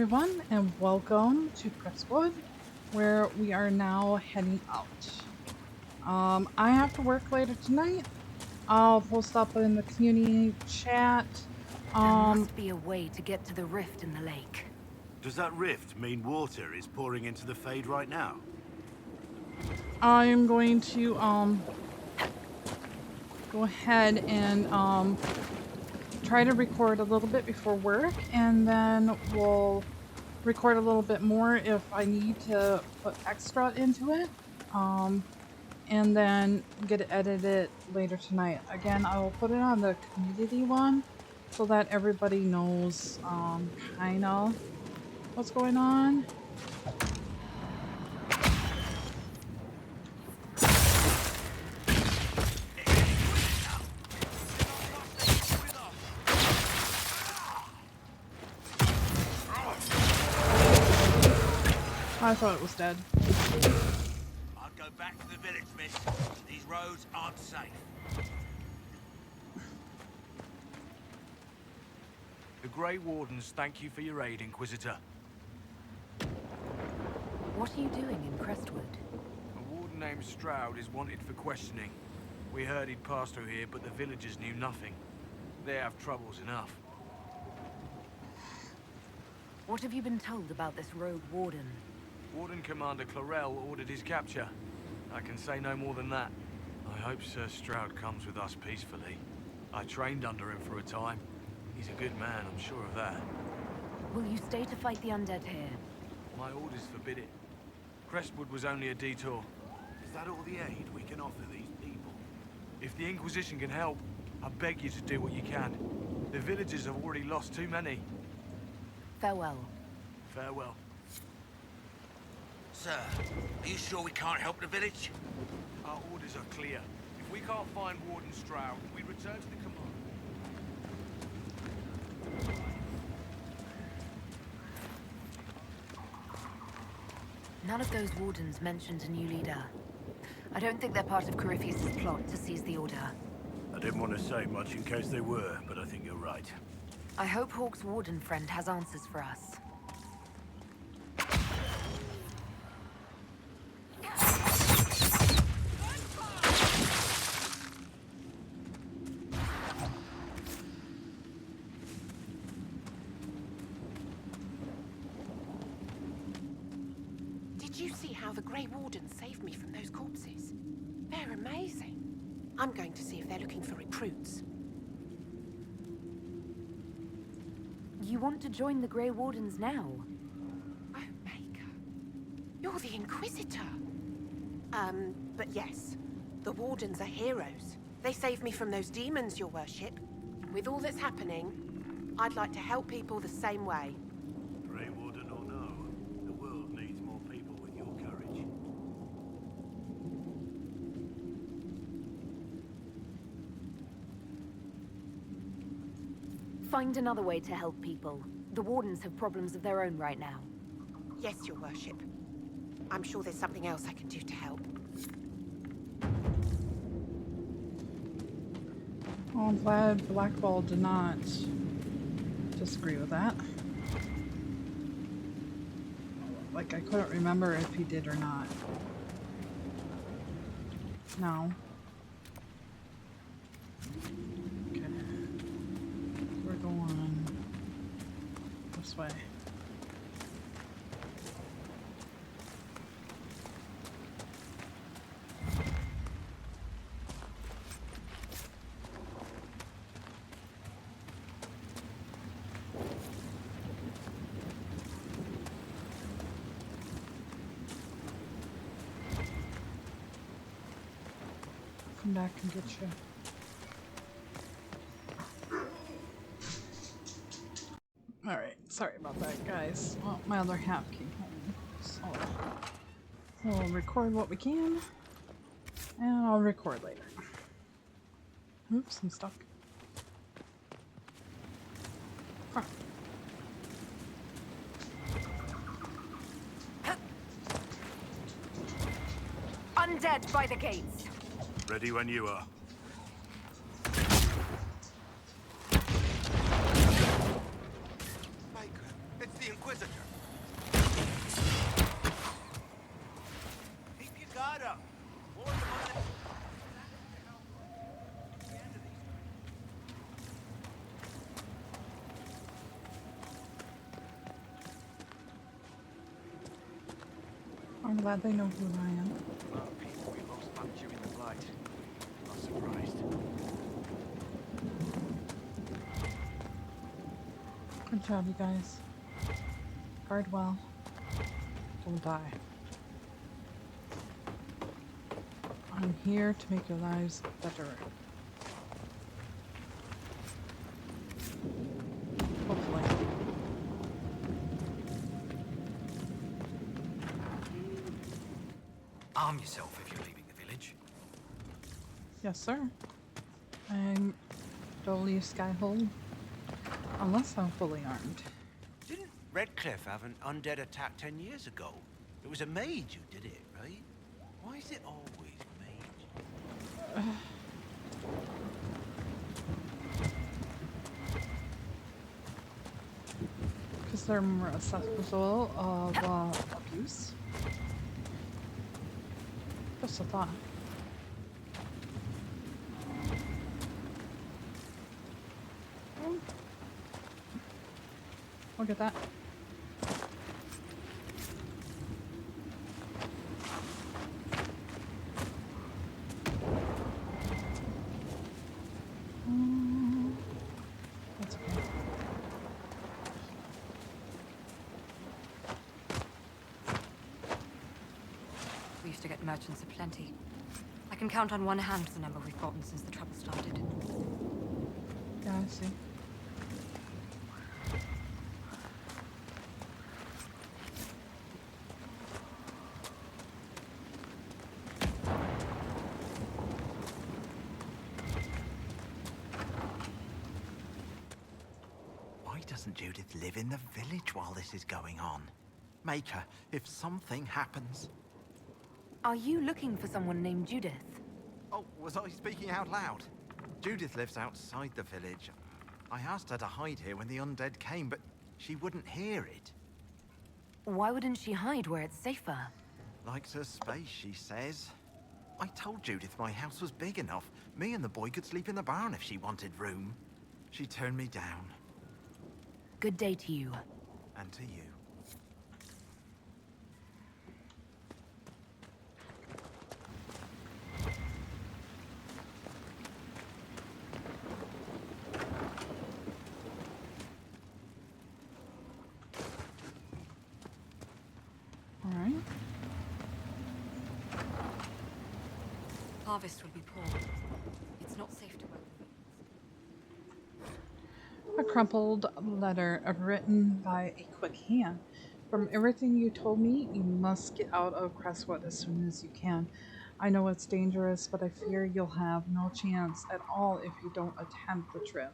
everyone, and welcome to Crestwood, where we are now heading out. I have to work later tonight. I'll post up in the community chat. There must be a way to get to the rift in the lake. Does that rift mean water is pouring into the Fade right now? I am going to go ahead and try to record a little bit before work, and then we'll record a little bit more if I need to put extra into it, and then get it edited later tonight. Again, I will put it on the community one so that everybody knows kind of what's going on. I thought it was dead. I'd go back to the village, miss. These roads aren't safe. The Grey Wardens thank you for your aid, Inquisitor. What are you doing in Crestwood? A warden named Stroud is wanted for questioning. We heard he'd passed through here, but the villagers knew nothing. They have troubles enough. What have you been told about this rogue warden? Warden Commander Clarel ordered his capture. I can say no more than that. I hope Sir Stroud comes with us peacefully. I trained under him for a time. He's a good man, I'm sure of that. Will you stay to fight the undead here? My orders forbid it. Crestwood was only a detour. Is that all the aid we can offer these people? If the Inquisition can help, I beg you to do what you can. The villagers have already lost too many. Farewell. Farewell. Sir, are you sure we can't help the village? Our orders are clear. If we can't find Warden Stroud, we return to the command. None of those wardens mentioned a new leader. I don't think they're part of Corypheus' plot to seize the Order. I didn't want to say much in case they were, but I think you're right. I hope Hawk's warden friend has answers for us. Did you see how the Grey Wardens saved me from those corpses? They're amazing. I'm going to see if they're looking for recruits. You want to join the Grey Wardens now? Oh, Maker. You're the Inquisitor. But yes. The Wardens are heroes. They saved me from those demons, your worship. With all that's happening, I'd like to help people the same way. Grey Warden or no, the world needs more people with your courage. Find another way to help people. The Wardens have problems of their own right now. Yes, your worship. I'm sure there's something else I can do to help. Well, I'm glad Blackball did not disagree with that. Like, I couldn't remember if he did or not. No. Okay. We're going this way. Come back and get you. Alright, sorry about that, guys. Well, my other half came home, so we'll record what we can, and I'll record later. Oops, I'm stuck. Crap. Undead by the gates! Ready when you are. It's the Inquisitor. I'm glad they know who I am. A lot of people we lost back during the Blight. Not surprised. Good job, you guys. Guard well. Don't die. I'm here to make your lives better. Hopefully. Arm yourself if you're leaving the village. Yes, sir. I don't leave Skyhold unless I'm fully armed. Didn't Redcliffe have an undead attack 10 years ago? It was a mage who did it, right? Why is it always mage? Because they're more susceptible of abuse. Just a thought. Look at that. That's okay. We used to get merchants aplenty. I can count on one hand the number we've gotten since the trouble started. Yeah, I see. Why doesn't Judith live in the village while this is going on? Make her, if something happens. Are you looking for someone named Judith? Oh, was I speaking out loud? Judith lives outside the village. I asked her to hide here when the undead came, but she wouldn't hear it. Why wouldn't she hide where it's safer? Likes her space, she says. I told Judith my house was big enough. Me and the boy could sleep in the barn if she wanted room. She turned me down. Good day to you. And to you. All right. Harvest will be poor. It's not safe to work. A crumpled letter written by a quick hand. From everything you told me, you must get out of Crestwood as soon as you can. I know it's dangerous, but I fear you'll have no chance at all if you don't attempt the trip.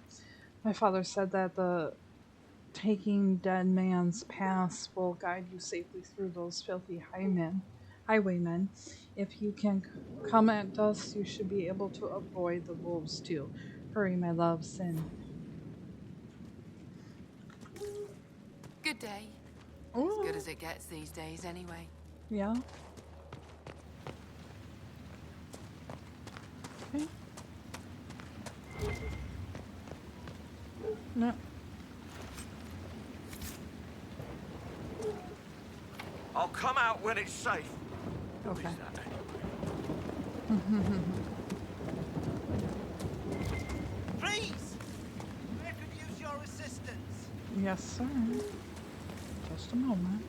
My father said that the taking dead man's pass will guide you safely through those filthy highwaymen. If you can come at dusk, you should be able to avoid the wolves too. Hurry, my love, Sin. Good day. Ooh. As good as it gets these days, anyway. Yeah. Okay. No. I'll come out when it's safe. Okay. Who is that anyway? Please! I could use your assistance. Yes, sir. Just a moment.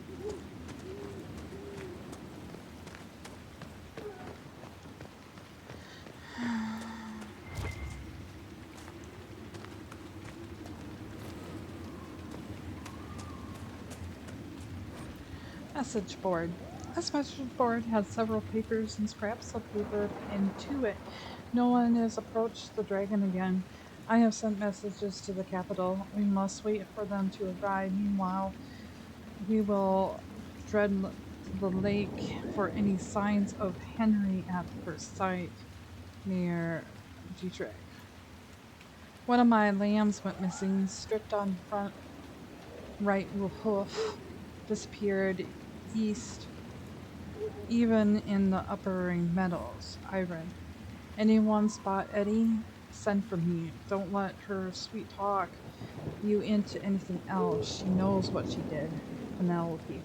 Message board. This message board has several papers and scraps of paper pinned to it. No one has approached the dragon again. I have sent messages to the capital. We must wait for them to arrive. Meanwhile, we will tread the lake for any signs of Henry at first sight near Dietrich. One of my lambs went missing, stripped on front right hoof, disappeared east, even in the upper meadows. Iron. Anyone spot Eddie? Send for me. Don't let her sweet talk you into anything else. She knows what she did. Penelope.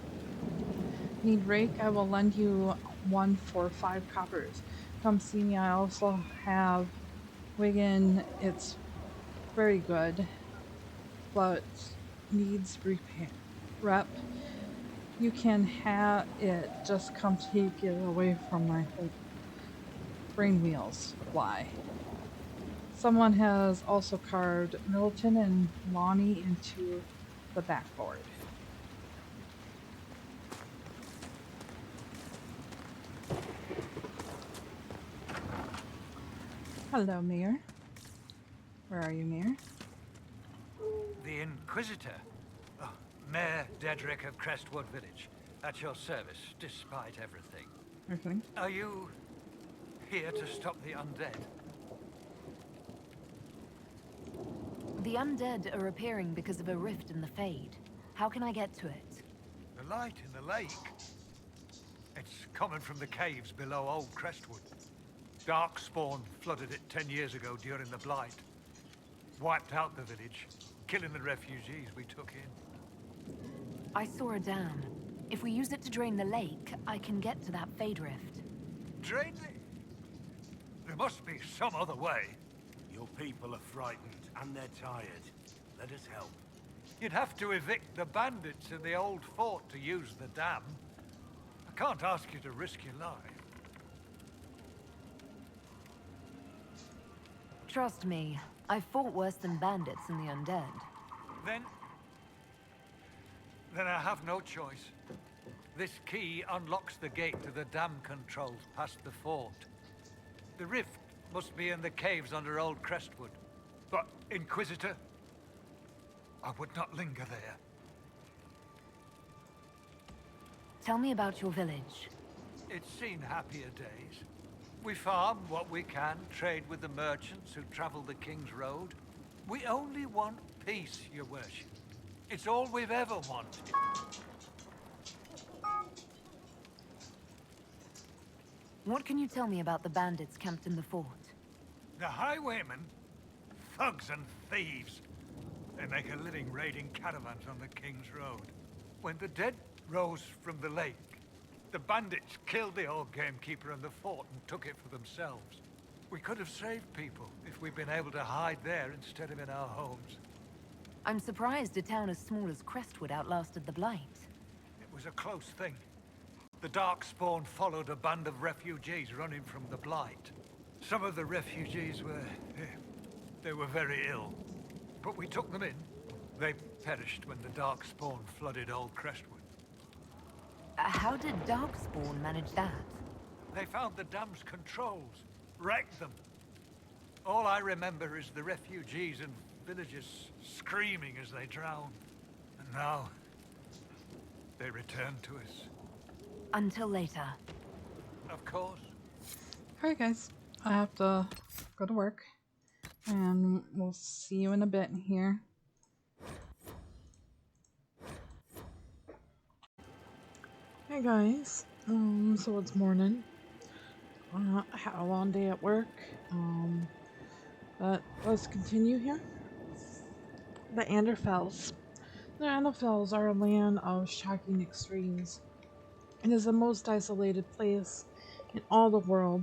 Need rake? I will lend you one for 5 coppers. Come see me. I also have Wigan. It's very good, but needs repair. Rep. You can have it. Just come take it away from my brain wheels. Fly. Someone has also carved Milton and Lonnie into the backboard. Hello, Mayor. Where are you, Mayor? The Inquisitor. Oh, Mayor Dedrick of Crestwood Village. At your service, despite everything. Everything? Are you here to stop the undead? The undead are appearing because of a rift in the Fade. How can I get to it? The light in the lake. It's coming from the caves below Old Crestwood. Darkspawn flooded it 10 years ago during the Blight. Wiped out the village, killing the refugees we took in. I saw a dam. If we use it to drain the lake, I can get to that Fade rift. Drain it? There must be some other way. Your people are frightened and they're tired. Let us help. You'd have to evict the bandits in the old fort to use the dam. I can't ask you to risk your life. Trust me, I've fought worse than bandits and the undead. Then I have no choice. This key unlocks the gate to the dam controls past the fort. The rift must be in the caves under Old Crestwood. But, Inquisitor, I would not linger there. Tell me about your village. It's seen happier days. We farm what we can, trade with the merchants who travel the King's Road. We only want peace, your worship. It's all we've ever wanted. What can you tell me about the bandits camped in the fort? The highwaymen, thugs and thieves. They make a living raiding caravans on the King's Road. When the dead rose from the lake, the bandits killed the old gamekeeper and the fort and took it for themselves. We could have saved people if we'd been able to hide there instead of in our homes. I'm surprised a town as small as Crestwood outlasted the Blight. It was a close thing. The Darkspawn followed a band of refugees running from the Blight. Some of the refugees they were very ill. But we took them in. They perished when the Darkspawn flooded Old Crestwood. How did Darkspawn manage that? They found the dam's controls, wrecked them. All I remember is the refugees and villagers screaming as they drowned. And now, they return to us. Until later. Of course. Alright guys, I have to go to work. And we'll see you in a bit here. Hey guys, so it's morning. I had a long day at work. But let's continue here. The Anderfells. The Anderfells are a land of shocking extremes. It is the most isolated place in all the world,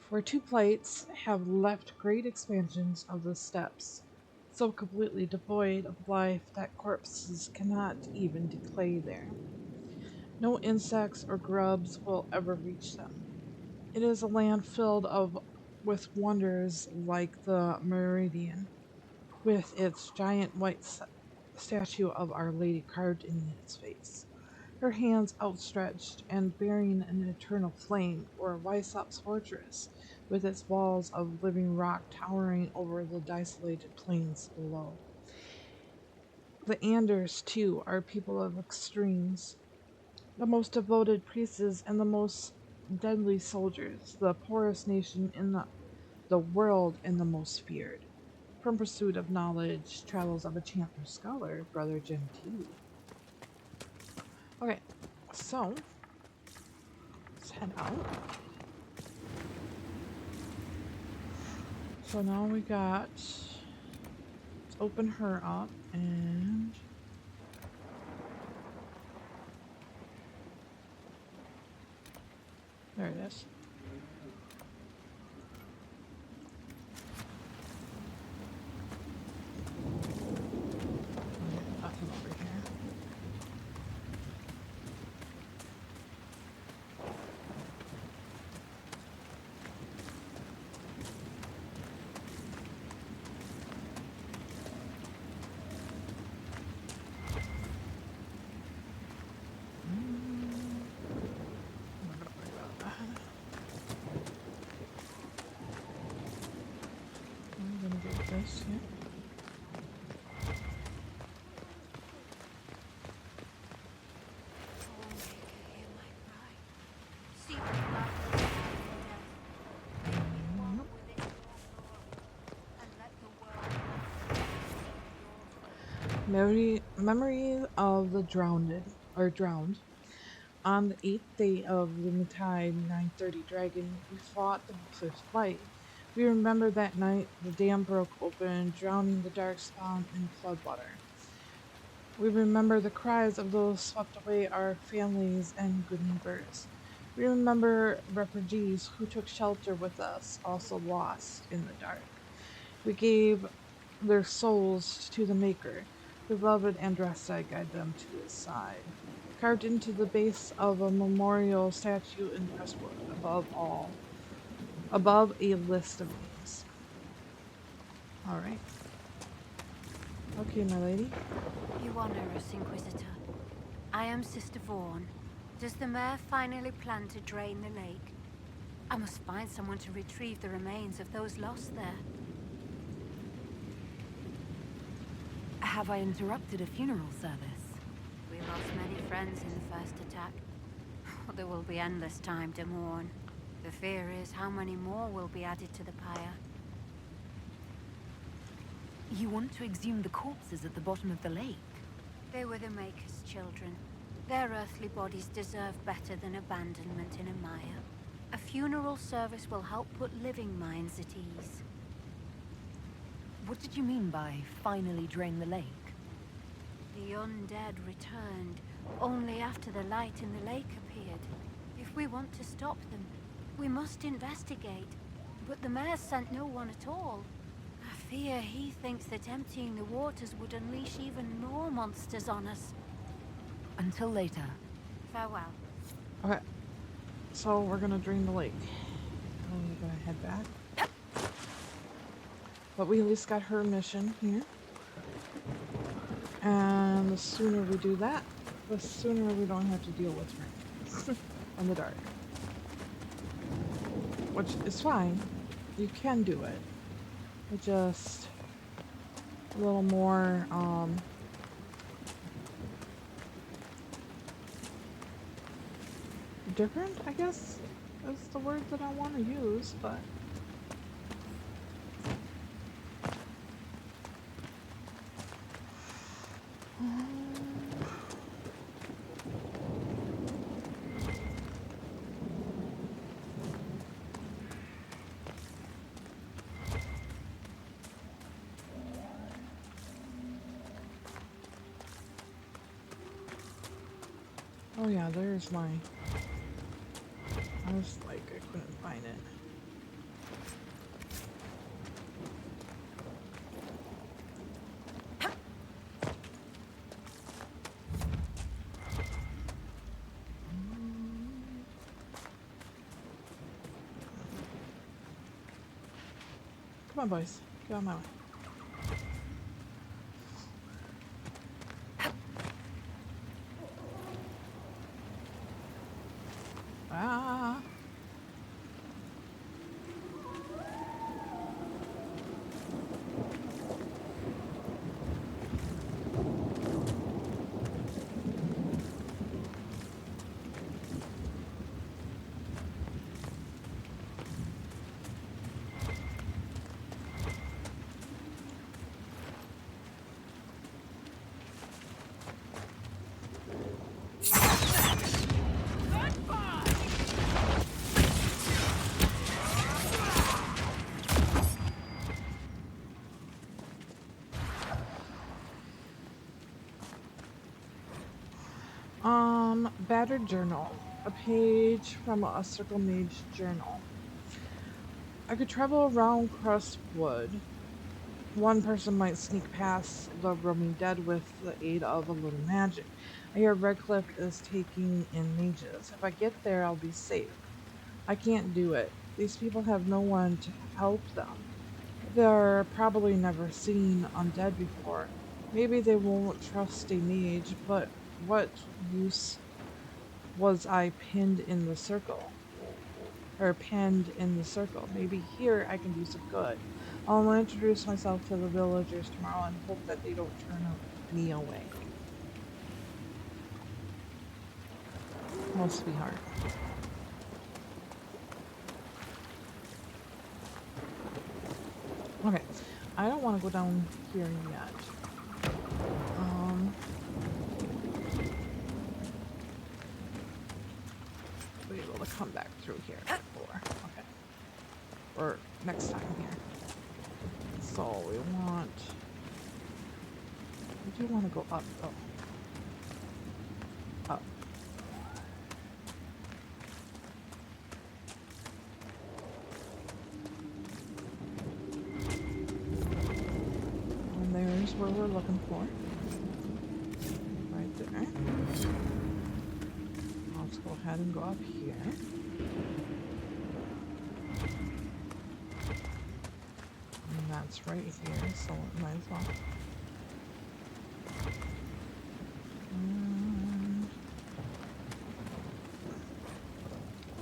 for 2 plates have left great expansions of the steppes, so completely devoid of life that corpses cannot even decay there. No insects or grubs will ever reach them. It is a land filled with wonders like the Meridian, with its giant white statue of Our Lady carved in its face, her hands outstretched and bearing an eternal flame, or Wysop's fortress, with its walls of living rock towering over the desolated plains below. The Anders, too, are people of extremes, the most devoted priests and the most deadly soldiers, the poorest nation in the world and the most feared. From pursuit of knowledge, travels of a champion scholar, Brother Jim T. Okay, so let's head out. So now we got, let's open her up and There it is. Okay, nothing over here. I'm not gonna worry about that. I'm gonna get this here. Memory of the drowned. On the 8th day of the Tide 930 Dragon, we fought the fifth fight. We remember that night the dam broke open, drowning the Darkspawn in floodwater. We remember the cries of those swept away, our families and good neighbors. We remember refugees who took shelter with us, also lost in the dark. We gave their souls to the Maker. Beloved Andraste, guide them to his side. Carved into the base of a memorial statue in Crestwood, above a list of names. Alright. Okay, my lady. You honor us, Inquisitor. I am Sister Vaughan. Does the mayor finally plan to drain the lake? I must find someone to retrieve the remains of those lost there. Have I interrupted a funeral service? We lost many friends in the first attack. There will be endless time to mourn. The fear is how many more will be added to the pyre. You want to exhume the corpses at the bottom of the lake? They were the Maker's children. Their earthly bodies deserve better than abandonment in a mire. A funeral service will help put living minds at ease. What did you mean by finally drain the lake? The undead returned only after the light in the lake appeared. If we want to stop them, we must investigate. But the mayor sent no one at all. I fear he thinks that emptying the waters would unleash even more monsters on us. Until later. Farewell. Okay. So we're gonna drain the lake. And we're gonna head back. But we at least got her mission here. And the sooner we do that, the sooner we don't have to deal with rain in the dark. Which is fine. You can do it. It just a little more different, I guess, is the word that I want to use, but oh yeah, there's my, I was like, I couldn't find it. Come on, boys, get on my way. Ah. Battered journal. a page from a Circle Mage journal. I could travel around Crestwood. One person might sneak past the roaming dead with the aid of a little magic. I hear Redcliffe is taking in mages. If I get there, I'll be safe. I can't do it. These people have no one to help them. They're probably never seen undead before. Maybe they won't trust a mage, but what use was I pinned in the circle? Or penned in the circle. Maybe here I can do some good. I'll introduce myself to the villagers tomorrow and hope that they don't turn me away. Must be hard. Okay, I don't want to go down here yet. Be able to come back through here before. Okay. Or next time here. So we do want to go up though. Up. And there's where we're looking for. Right there. Let's go ahead and go up here. And that's right here, so it might as well.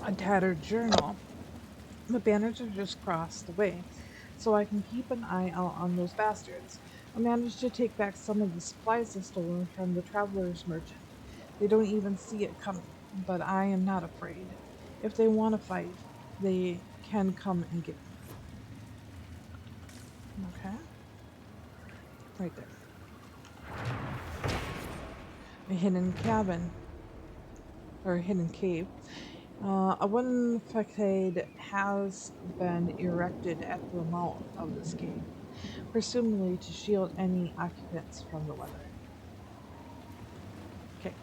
A tattered journal. The banners are just crossed away, so I can keep an eye out on those bastards. I managed to take back some of the supplies I stolen from the traveler's merchant. They don't even see it coming, but I am not afraid. If they want to fight, they can come and get me. Okay. Right there. A hidden cabin. Or a hidden cave. A wooden facade has been erected at the mouth of this cave, presumably to shield any occupants from the weather. Okay.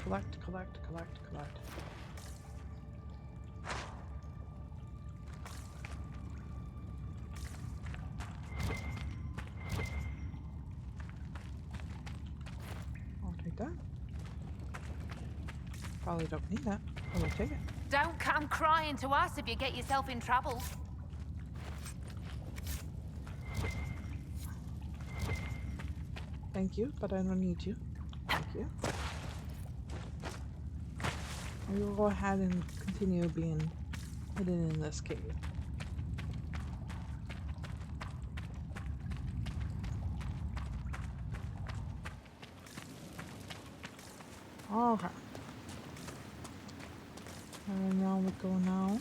Collect, collect, collect, collect. I'll take that. Probably don't need that. I will take it. Don't come crying to us if you get yourself in trouble. Thank you, but I don't need you. Thank you. We will go ahead and continue being hidden in this cave. Okay. And now we go now.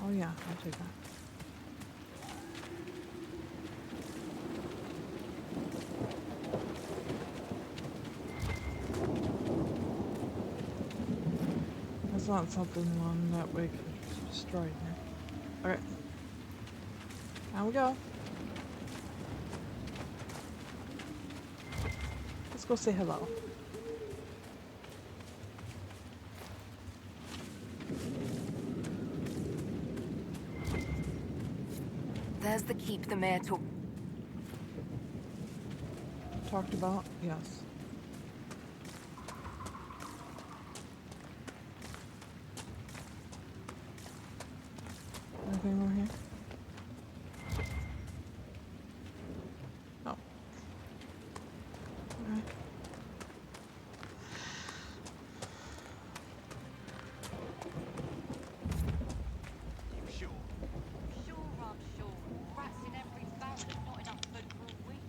Oh yeah, I'll take that. That's not something that we can destroy here. Okay. Now we go. Let's go say hello. There's the keep the mayor took. Talked about? Yes. Anything more here? Oh. Okay. Sure. Sure, I'm sure. Rats in every barrel is not enough food for a week.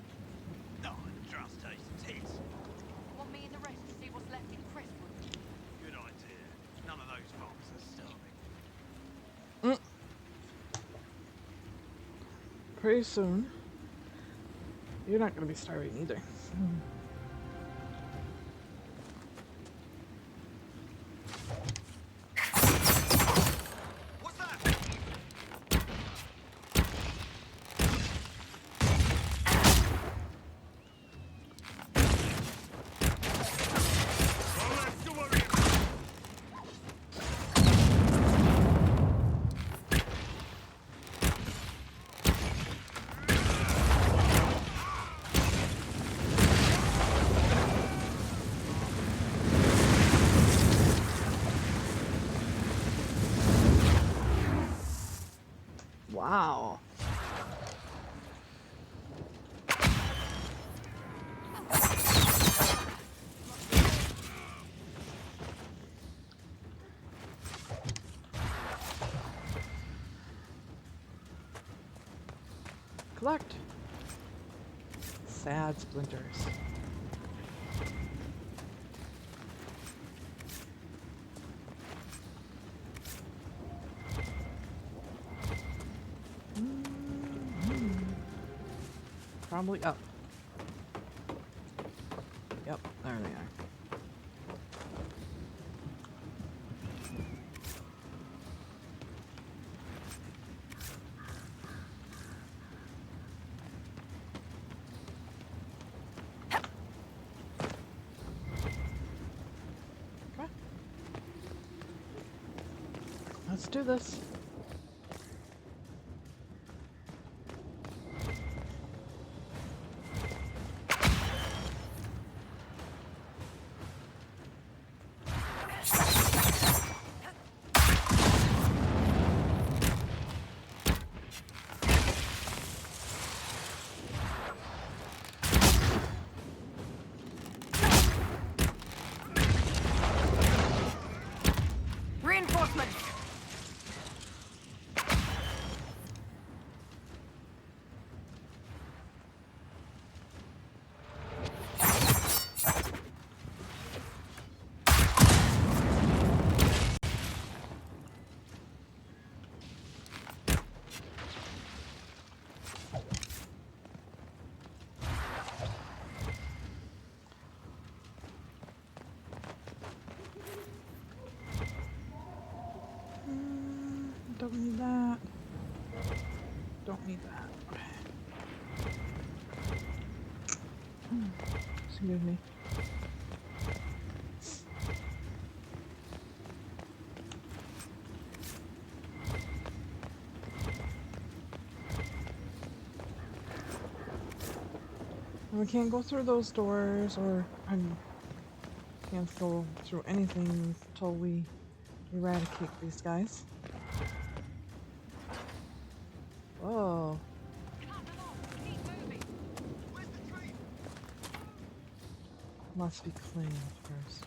No, I trust tastes tits. Want me and the rest to see what's left in Crestwood? Good idea. None of those folks are starving. Pretty soon. You're not going to be starving either. Wow. Collect. Sad splinters. Probably up. Yep, there they are. Okay. Let's do this. Reinforcements! Don't need that. Don't need that. Excuse me. We can't go through those doors, or I can't go through anything until we eradicate these guys. Whoa. Must be cleaned first.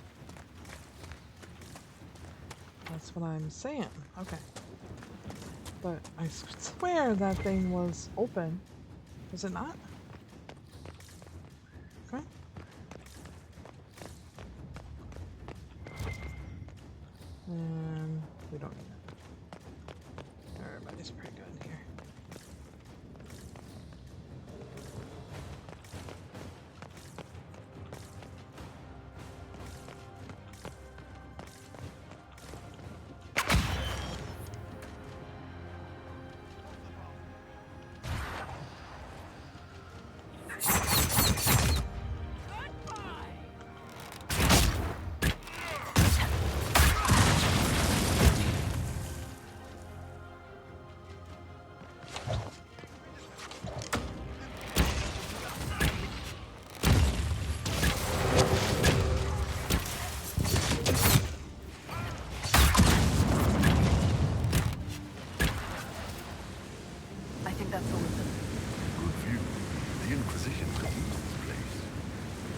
That's what I'm saying. Okay. But I swear that thing was open. Was it not? Okay. And we don't need it. Everybody's pretty good here.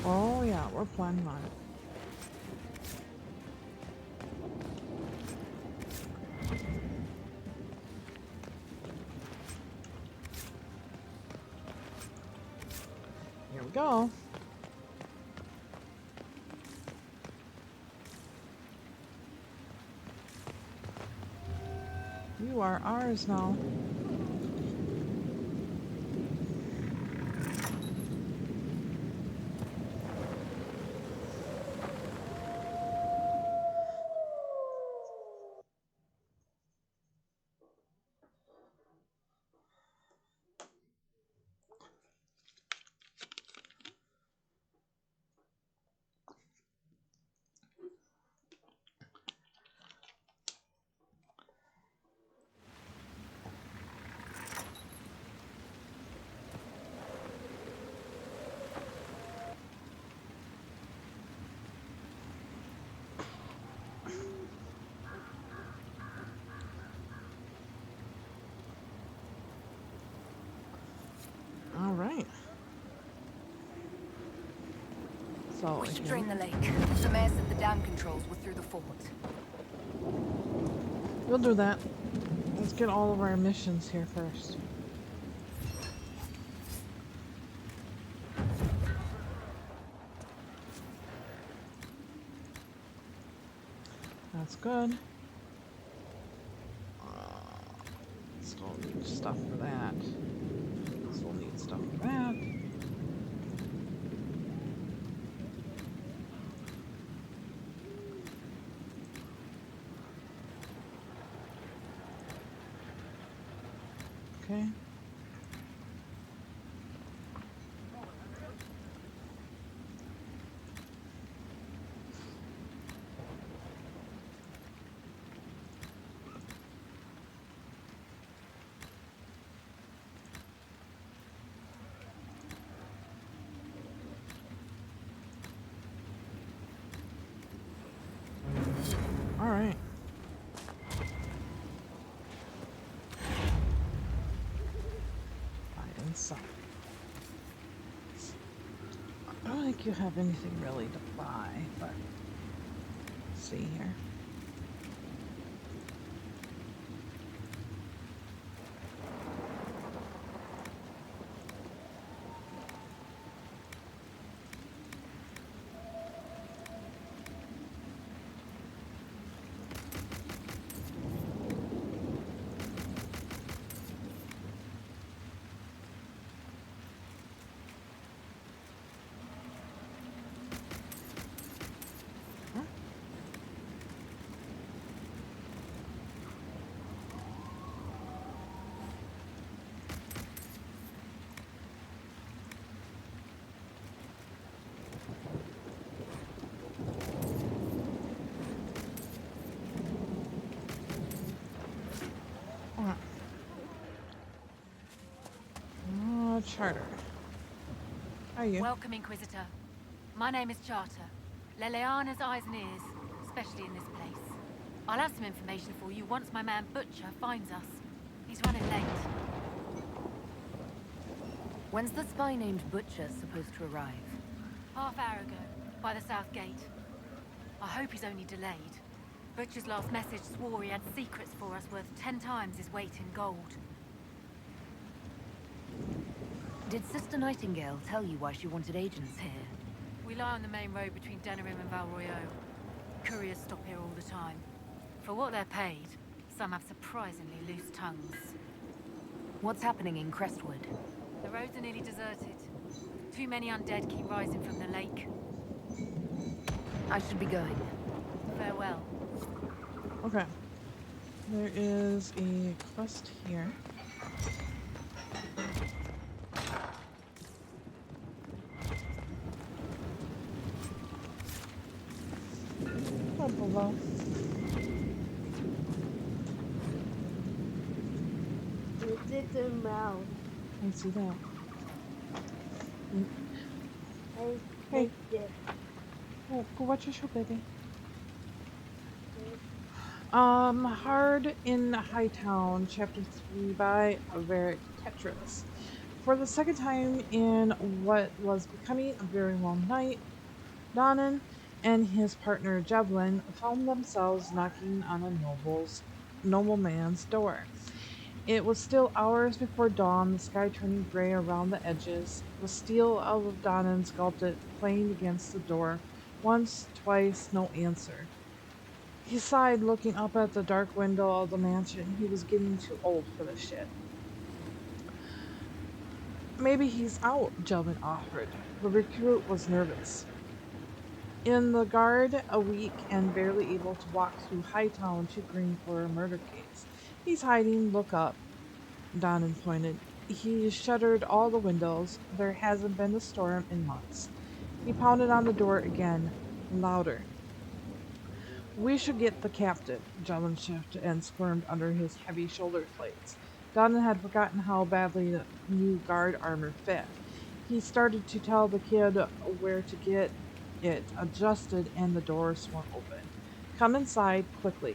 Oh yeah, we're planning on it. Here we go. You are ours now. Alright. So We should again, drain the lake. The mayor said the dam controls were through the fort. we'll do that. Let's get all of our missions here first. That's good. Still need stuff for that. Still need stuff for that. Okay. All right. Inside. I don't think you have anything really to buy, but let's see here. Charter. How are you? Welcome, Inquisitor. My name is Charter. Leleana's eyes and ears, especially in this place. I'll have some information for you once my man Butcher finds us. He's running late. When's the spy named Butcher supposed to arrive? Half hour ago, by the south gate. I hope he's only delayed. Butcher's last message swore he had secrets for us worth 10 times his weight in gold. Did Sister Nightingale tell you why she wanted agents here? We lie on the main road between Denerim and Valroyo. Couriers stop here all the time. For what they're paid, some have surprisingly loose tongues. What's happening in Crestwood? The roads are nearly deserted. Too many undead keep rising from the lake. I should be going. Farewell. Okay. There is a quest here. Oh, below. It's a mouse. I see that. I Hey. hate it. Oh, go watch your show, baby. Hard in Hightown, Chapter 3 by Varric Tetris. For the second time in what was becoming a very long night, Donan and his partner Jevlin found themselves knocking on a nobleman's door. It was still hours before dawn, the sky turning gray around the edges, the steel of Donan's gauntlet playing against the door. Once, twice, no answer. He sighed, looking up at the dark window of the mansion. He was getting too old for this shit. Maybe he's out, Jelvin offered. The recruit was nervous. In the guard, a weak and barely able to walk through Hightown to Green for a murder case. He's hiding, look up. Donan pointed. He shuttered all the windows. There hasn't been a storm in months. He pounded on the door again, louder. We should get the captain. Jevlin shifted and squirmed under his heavy shoulder plates. Donan had forgotten how badly the new guard armor fit. He started to tell the kid where to get it adjusted, and the door swung open. Come inside, quickly.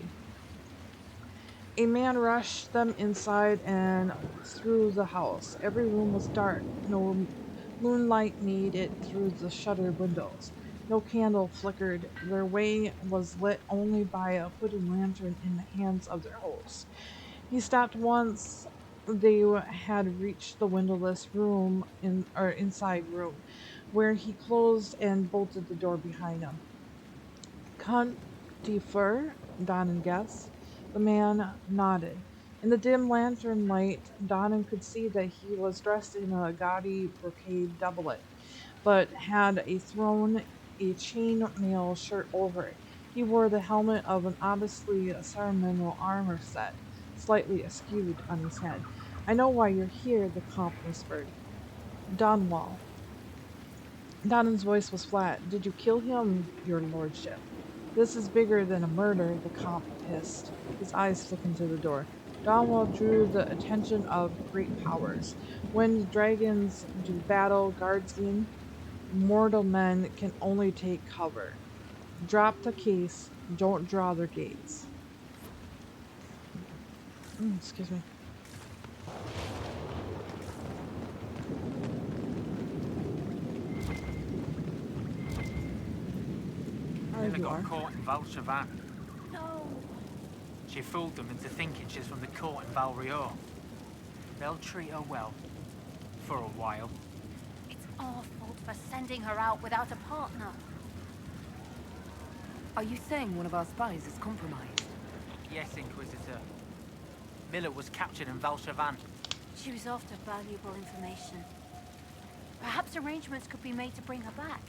A man rushed them inside and through the house. Every room was dark. No moonlight made it through the shuttered windows. No candle flickered. Their way was lit only by a hooded lantern in the hands of their host. He stopped once they had reached the windowless room inside room, where he closed and bolted the door behind him. Count defer, Donnan guessed. The man nodded. In the dim lantern light, Donnan could see that he was dressed in a gaudy brocade doublet, but had thrown a chain-mail shirt over it. He wore the helmet of an obviously ceremonial armor set, slightly askewed on his head. "I know why you're here," the comp whispered. "Donwell." Donnan's voice was flat. "Did you kill him, your lordship?" "This is bigger than a murder," the comp hissed. His eyes flickered to the door. Donwell drew the attention of great powers. When dragons do battle, guardsmen, mortal men can only take cover. Drop the case. Don't draw their gates. Excuse me. Miller You got are. caught in Valchavan. No. She fooled them into thinking she's from the court in Valrior. They'll treat her well. For a while. It's our fault for sending her out without a partner. Are you saying one of our spies is compromised? Yes, Inquisitor. Miller was captured in Valchavan. She was after valuable information. Perhaps arrangements could be made to bring her back.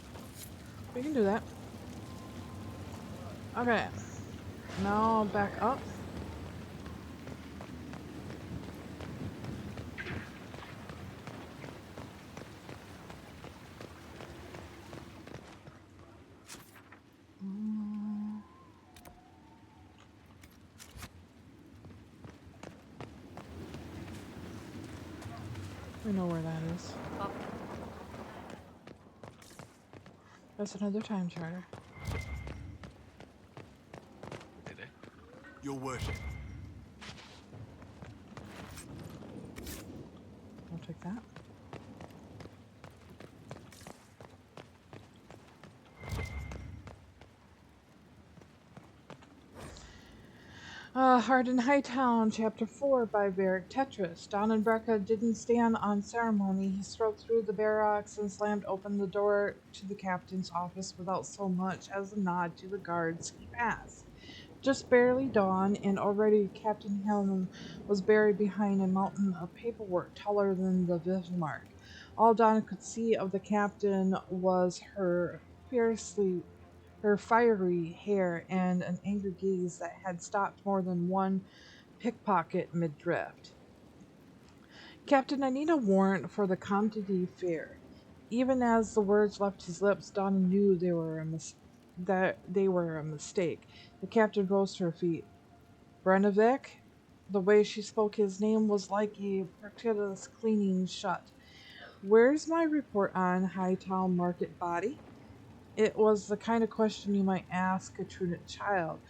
We can do that. Okay. Now back up. We know where that is. That's another time charter. Your worship. I'll take that. Hardin Hightown, Chapter 4 by Varric Tetris. Don and Brecca didn't stand on ceremony. He strode through the barracks and slammed open the door to the captain's office without so much as a nod to the guards he passed. Just barely dawn, and already Captain Helen was buried behind a mountain of paperwork taller than the Bismarck. All Don could see of the captain was her fiery hair and an angry gaze that had stopped more than one pickpocket mid-drift. "Captain, I need a warrant for the Comte de Fer." Even as the words left his lips, Donna knew that they were a mistake. The captain rose to her feet. "Brenevik?" The way she spoke his name was like a practice cleaning shut. "Where's my report on Hightown Market body?" It was the kind of question you might ask a truant child.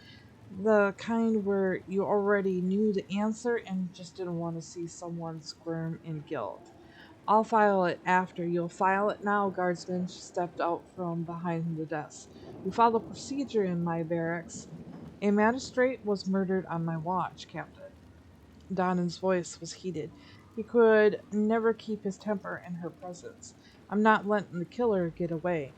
The kind where you already knew the answer and just didn't want to see someone squirm in guilt. "I'll file it after. You'll file it now, guardsman." She stepped out from behind the desk. "We follow procedure in my barracks." "A magistrate was murdered on my watch, Captain." Donnan's voice was heated. He could never keep his temper in her presence. "I'm not letting the killer get away."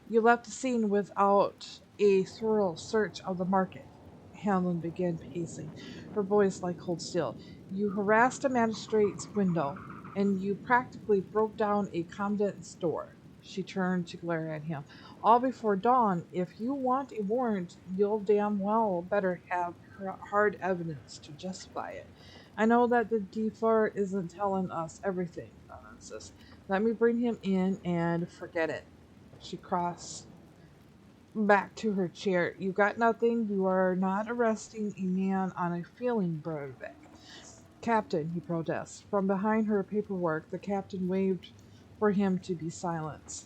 "You left the scene without a thorough search of the market." Helen began pacing, her voice like cold steel. "You harassed a magistrate's window, and you practically broke down a convent store." She turned to glare at him. "All before dawn. If you want a warrant, you'll damn well better have hard evidence to justify it." "I know that the defer isn't telling us everything," Donna insists. "Let me bring him in and forget it." She crossed back to her chair. "You got nothing. You are not arresting a man on a feeling, Brodbeck." "Captain," he protests. From behind her paperwork, the captain waved for him to be silent.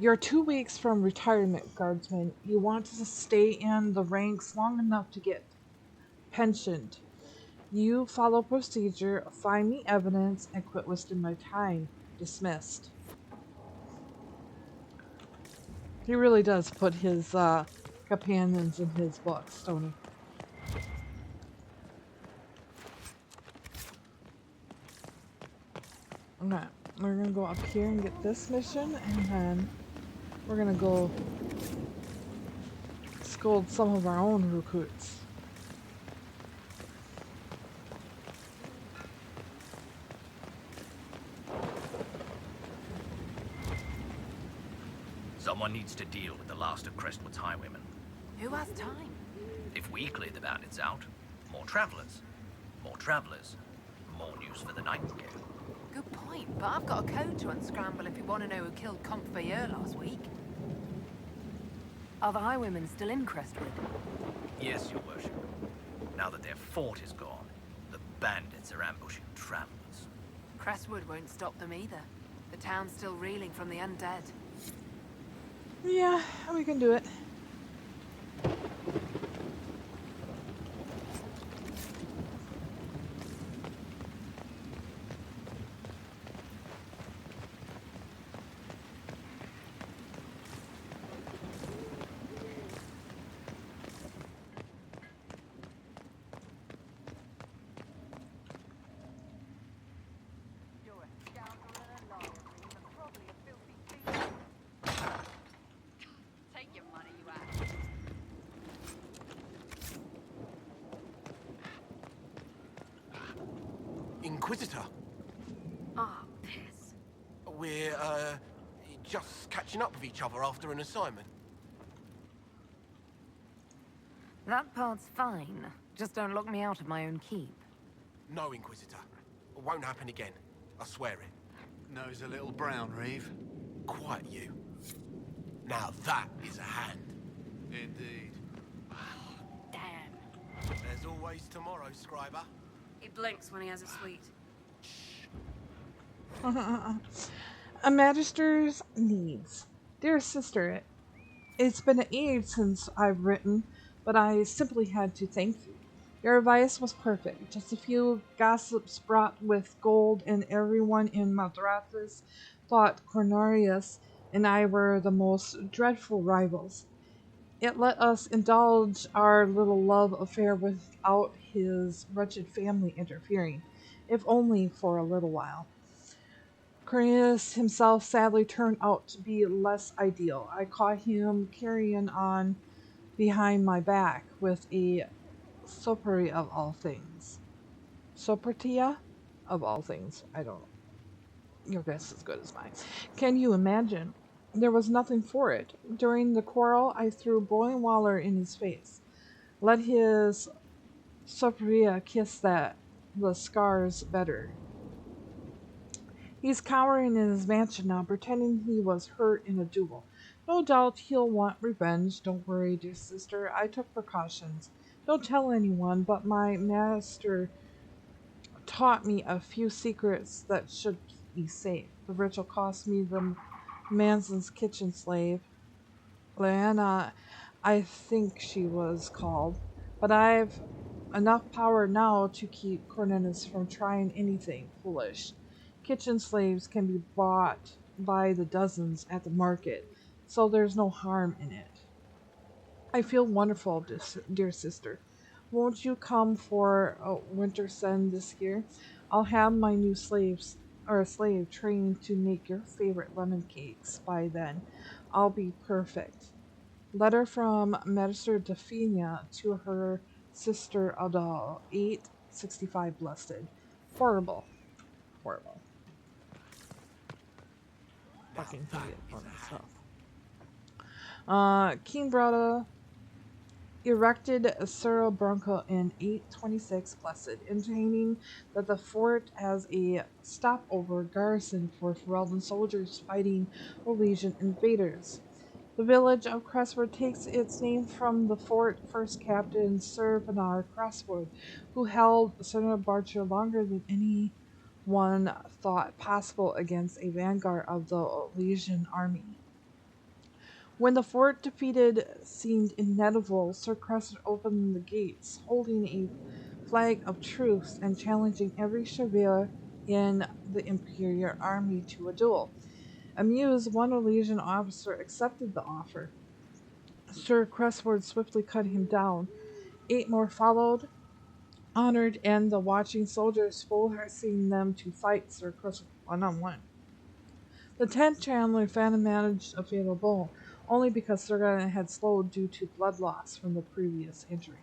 You're 2 weeks from retirement, guardsman. You want to stay in the ranks long enough to get pensioned. You follow procedure, find me evidence, and quit wasting my time. Dismissed. He really does put his companions in his books, don't he? Okay, we're gonna go up here and get this mission, and then we're gonna go scold some of our own recruits. Someone needs to deal with the last of Crestwood's highwaymen. Who has time? If we clear the bandits out, more travelers. More travelers. More news for the Nightingale. Good point, but I've got a code to unscramble if you want to know who killed Conveyor last week. Are the highwaymen still in Crestwood? Yes, Your Worship. Now that their fort is gone, the bandits are ambushing travelers. Crestwood won't stop them either. The town's still reeling from the undead. Yeah, we can do it. Take your money, you ass. Inquisitor, Ah, piss. we're, just catching up with each other after an assignment. That part's fine. Just don't lock me out of my own keep. No, Inquisitor. It won't happen again. I swear it. Nose a little brown, Reeve. Quiet, you. Now that is a hand. Indeed. Damn. There's always tomorrow, Scriber. He blinks when he has a sweet. A magister's needs. Dear sister, it's been an age since I've written, but I simply had to thank you. Your advice was perfect. Just a few gossips brought with gold, and everyone in Madrasas thought Cornelius and I were the most dreadful rivals. It let us indulge our little love affair without his wretched family interfering, if only for a little while. Cornelius himself sadly turned out to be less ideal. I caught him carrying on behind my back with a sopery of all things. Sopertia of all things. I don't know. Your guess is as good as mine. Can you imagine? There was nothing for it. During the quarrel, I threw boiling water in his face. Let his soperia kiss the scars better. He's cowering in his mansion now, pretending he was hurt in a duel. No doubt he'll want revenge. Don't worry, dear sister. I took precautions. Don't tell anyone, but my master taught me a few secrets that should keep me safe. The ritual cost me the Manson's kitchen slave. Leanna, I think she was called. But I've enough power now to keep Cornelius from trying anything foolish. Kitchen slaves can be bought by the dozens at the market, so there's no harm in it. I feel wonderful, dear sister. Won't you come for a winter sun this year? I'll have my new slave trained to make your favorite lemon cakes by then. I'll be perfect. Letter from Magister Defina to her sister Adal, 865 blessed. Horrible. Horrible. Fucking hate it for myself. King Brada erected a Cerro Bronco in 826 blessed, indicating that the fort has a stopover garrison for Ferelden soldiers fighting Orlesian invaders. The village of Crestwood takes its name from the fort first captain Sir Bernard Crestwood, who held Cerro Bronco longer than anyone thought possible against a vanguard of the Orlesian army. When the fort defeated seemed inevitable, Sir Cresswood opened the gates, holding a flag of truce and challenging every chevalier in the Imperial army to a duel. Amused, one Elysian officer accepted the offer. Sir Cresswood swiftly cut him down. 8 more followed, honored, and the watching soldiers forcing them to fight Sir Cresswood one-on-one. The 10th challenger finally managed a fatal blow, only because Sir Garnet had slowed due to blood loss from the previous injury.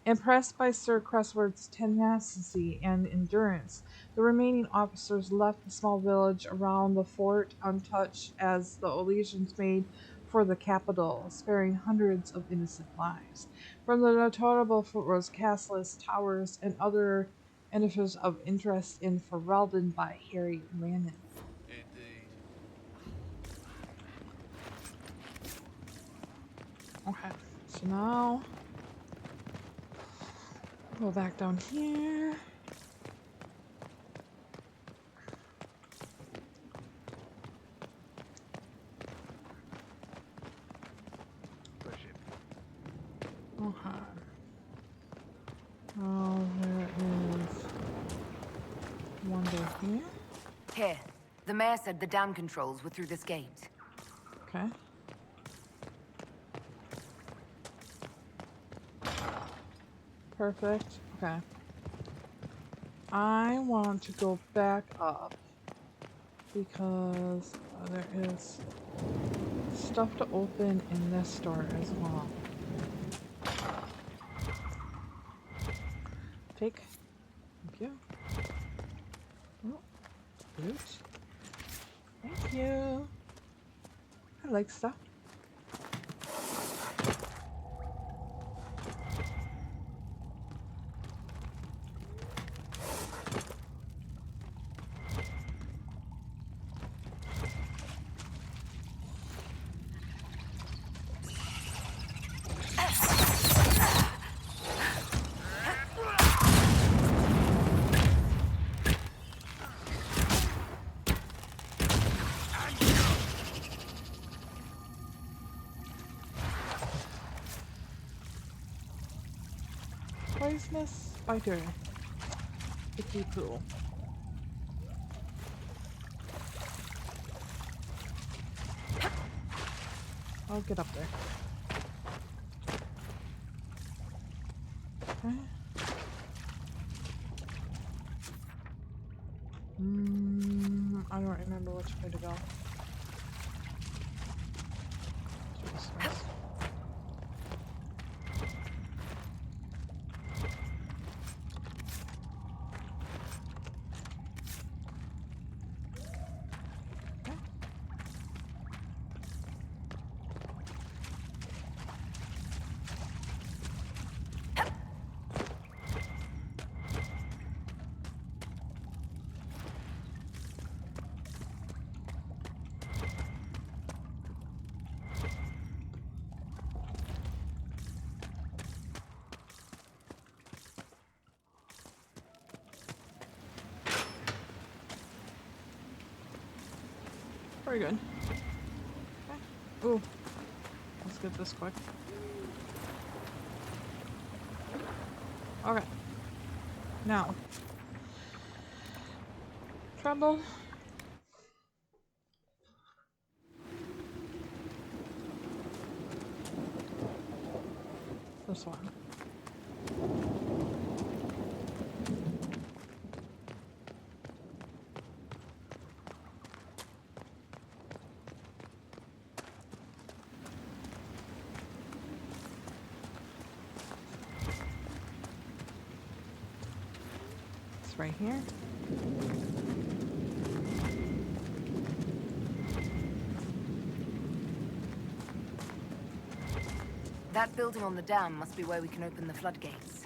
Impressed by Sir Cresswood's tenacity and endurance, the remaining officers left the small village around the fort untouched as the Elysians made for the capital, sparing hundreds of innocent lives. From the notable fort rose castles, towers, and other edifices of interest in Ferelden by Harry Lannan. Indeed. Okay, so now go back down here. Okay. Oh, there is one door here. Here. The mayor said the dam controls were through this gate. Okay. Perfect. Okay. I want to go back up because there is stuff to open in this door as well. Take. Thank you. Oh, loot. Thank you. I like stuff. Poisonous spider. Icky pool. I'll get up there. Okay. I don't remember which way to go. Jesus. Very good. Okay. Ooh. Let's get this quick. Okay. Now. Trouble. This one. Right here. That building on the dam must be where we can open the floodgates.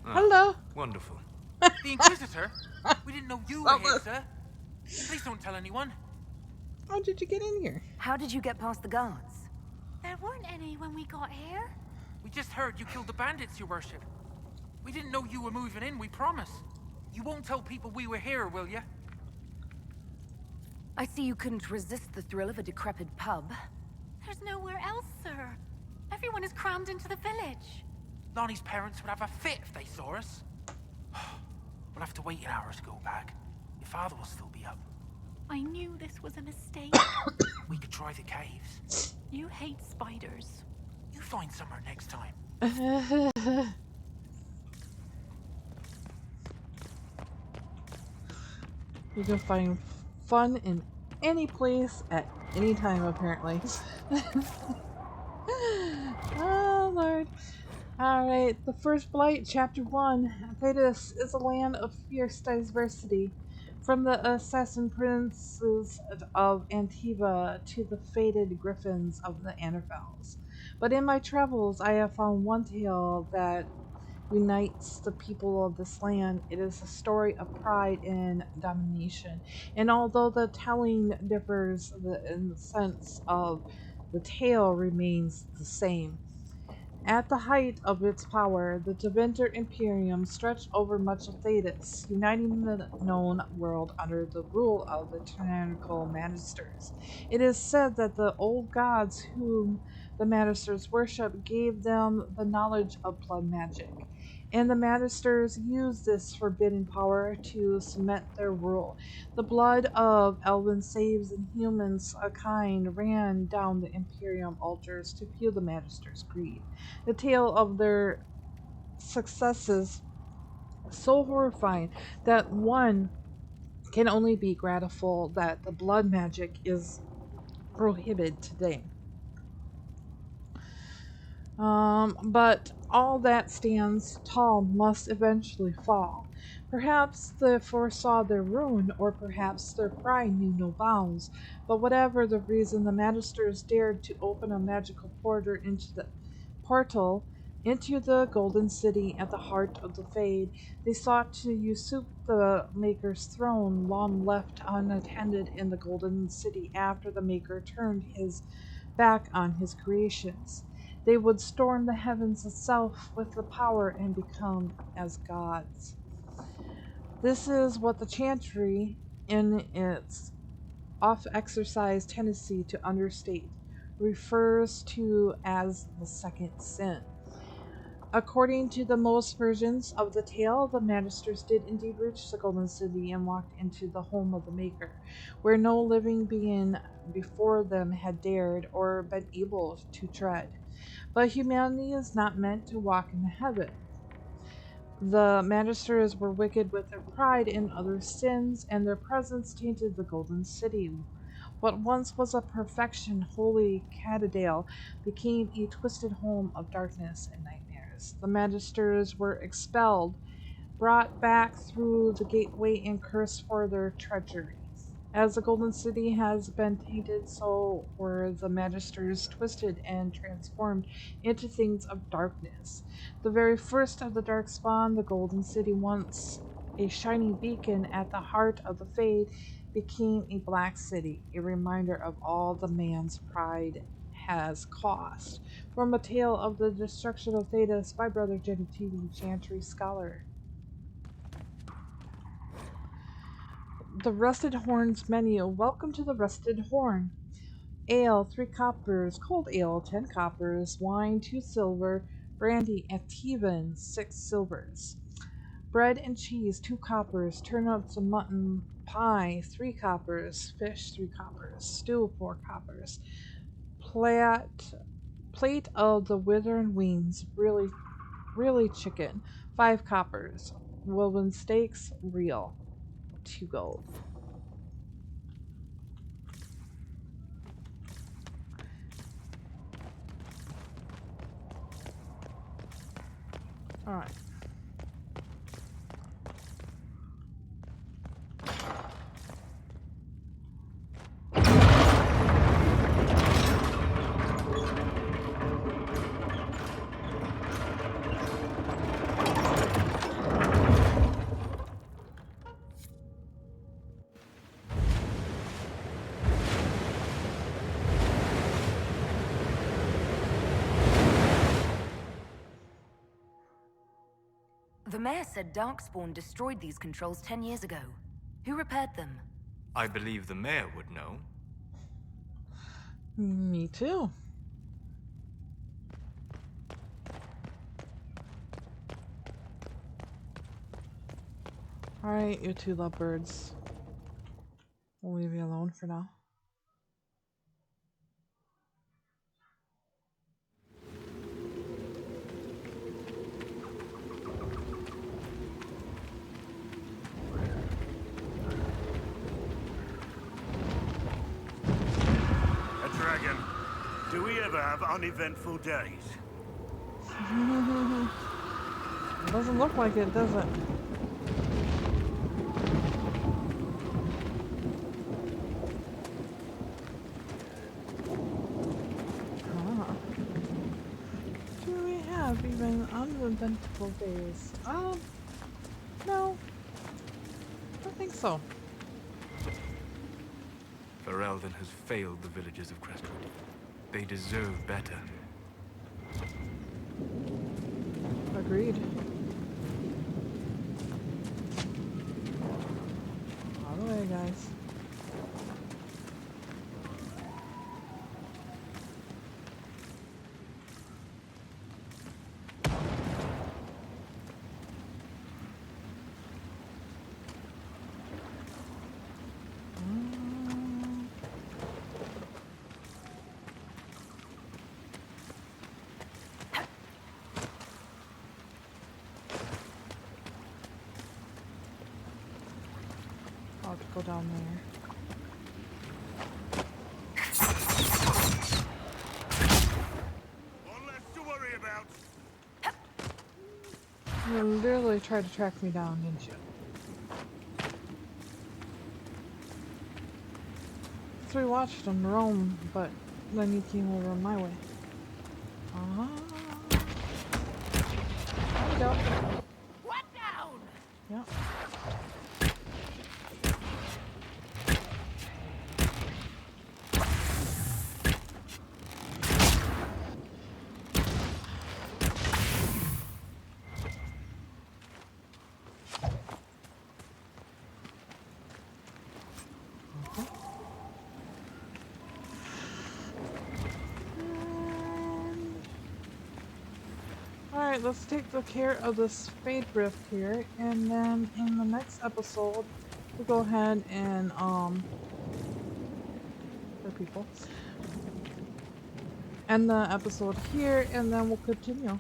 Hello. Wonderful. The Inquisitor? We didn't know you were here, sir. Please don't tell anyone. How did you get in here? How did you get past the guards? There weren't any when we got here. We just heard you killed the bandits, your worship. We didn't know you were moving in, we promise. You won't tell people we were here, will you? I see you couldn't resist the thrill of a decrepit pub. There's nowhere else, sir. Everyone is crammed into the village. Lonnie's parents would have a fit if they saw us. We'll have to wait an hour to go back. Your father will still be up. I knew this was a mistake. We could try the caves. You hate spiders. You find somewhere next time. You can find fun in any place at any time, apparently. Oh, Lord. Alright, the First Blight, Chapter 1. Thetis is a land of fierce diversity. From the assassin princes of Antiva to the fated griffins of the Anarfels. But in my travels, I have found one tale that unites the people of this land. It is a story of pride and domination. And although the telling differs, in the sense of the tale remains the same. At the height of its power, the Deventer Imperium stretched over much of Thetis, uniting the known world under the rule of the tyrannical Magisters. It is said that the old gods whom the Magisters worship gave them the knowledge of blood magic, and the Magisters used this forbidden power to cement their rule. The blood of elven saves and humans a kind ran down the Imperium altars to fuel the Magisters' greed. The tale of their successes so horrifying that one can only be grateful that the blood magic is prohibited today. But all that stands tall must eventually fall. Perhaps they foresaw their ruin, or perhaps their pride knew no bounds. But whatever the reason, the Magisters dared to open a magical portal into the Golden City at the heart of the Fade. They sought to usurp the Maker's throne, long left unattended in the Golden City after the Maker turned his back on his creations. They would storm the heavens itself with the power and become as gods. This is what the Chantry, in its oft-exercised tendency to understate, refers to as the second sin. According to the most versions of the tale, the Magisters did indeed reach the Golden City and walked into the home of the Maker, where no living being before them had dared or been able to tread. But humanity is not meant to walk in heaven. The Magisters were wicked with their pride in other sins, and their presence tainted the Golden City. What once was a perfection, holy Catadale became a twisted home of darkness and nightmares. The Magisters were expelled, brought back through the gateway, and cursed for their treachery. As the Golden City has been tainted, so were the Magisters twisted and transformed into things of darkness. The very first of the Darkspawn, the Golden City, once a shining beacon at the heart of the Fade, became a black city, a reminder of all the man's pride has cost. From A Tale of the Destruction of Thetis by Brother Genitivi, Chantry Scholar. The Rusted Horn's menu. Welcome to the Rusted Horn. Ale, 3 coppers. Cold ale, 10 coppers. Wine, 2 silver. Brandy, Ativan, 6 silvers. Bread and cheese, 2 coppers. Turnips and mutton pie, 3 coppers. Fish, 3 coppers. Stew, 4 coppers. Plate of the withering wings, really chicken, 5 coppers. Woven steaks, real, 2 gold. All right. The mayor said Darkspawn destroyed these controls 10 years ago. Who repaired them? I believe the mayor would know. Me too. Alright, you two lovebirds. We'll leave you alone for now. A dragon. Do we ever have uneventful days? It doesn't look like it, does it? Do we have even uneventful days? No. I don't think so. Ferelden has failed the villagers of Crestwood. They deserve better. Agreed. All the way, guys. I'll have to go down there. One less to worry about. You literally tried to track me down, didn't you? So we watched him roam, but then you came over my way. There we go. What down? Yep. Alright, let's take the care of this Fade Rift here, and then in the next episode, we'll go ahead and, for people, end the episode here, and then we'll continue.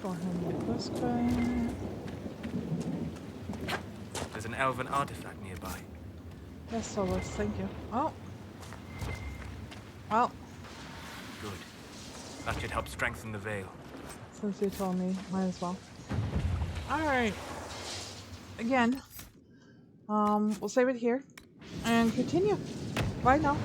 Go ahead and get this guy. There's an elven artifact nearby. Yes, Solus, thank you. Oh. Well, Good. That should help strengthen the veil. since you told me, might as well. Alright. Again, we'll save it here and continue. Bye now.